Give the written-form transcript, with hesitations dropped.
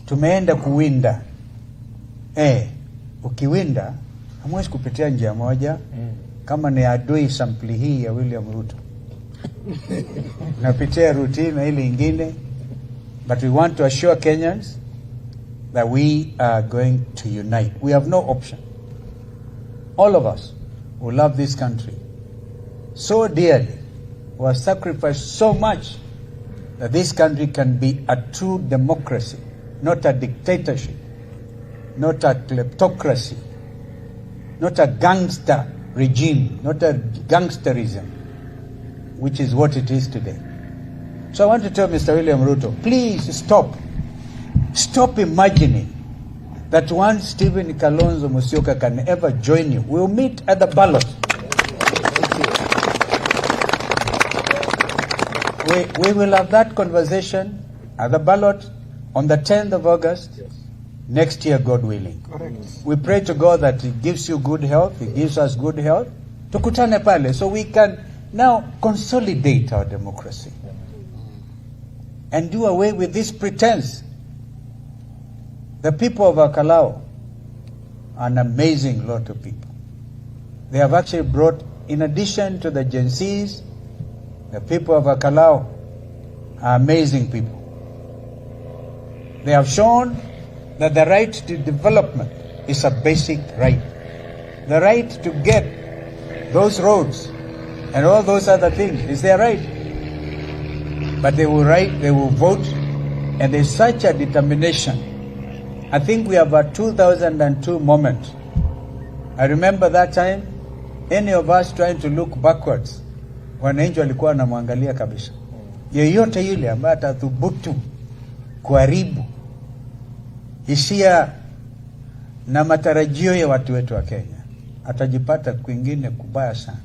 tumeenda kuwinda. Ukiwinda hamwezi kupitia njia moja. Kama ni adui sampli hii ya William Ruto napitia routine ile ingine. But we want to assure Kenyans that we are going to unite. We have no option. All of us who love this country so dearly, who have sacrificed so much, that this country can be a true democracy, not a dictatorship, not a kleptocracy, not a gangster regime, not a gangsterism, which is what it is today. So I want to tell Mr. William Ruto, please stop. Stop imagining that one Stephen Kalonzo Musyoka can ever join you. We'll meet at the ballot. We will have that conversation at the ballot on the 10th of August, next year, God willing. Correct. We pray to God that He gives you good health, He gives us good health, tukutane pale, so we can now consolidate our democracy and do away with this pretense. The people of Kalao are an amazing lot of people. They have actually brought, in addition to the Gen Zs, the people of Kalao are amazing people. They have shown that the right to development is a basic right. The right to get those roads and all those other things is their right. But they will write, they will vote, and there's such a determination. I think we have a 2002 moment. I remember that time, any of us trying to look backwards, wananchi walikuwa wanamwangalia kabisa. Yeyote yule ambaye atathubutu kuharibu hisia na matarajio ya watu wetu wa Kenya atajipata kwingine kubaya sana.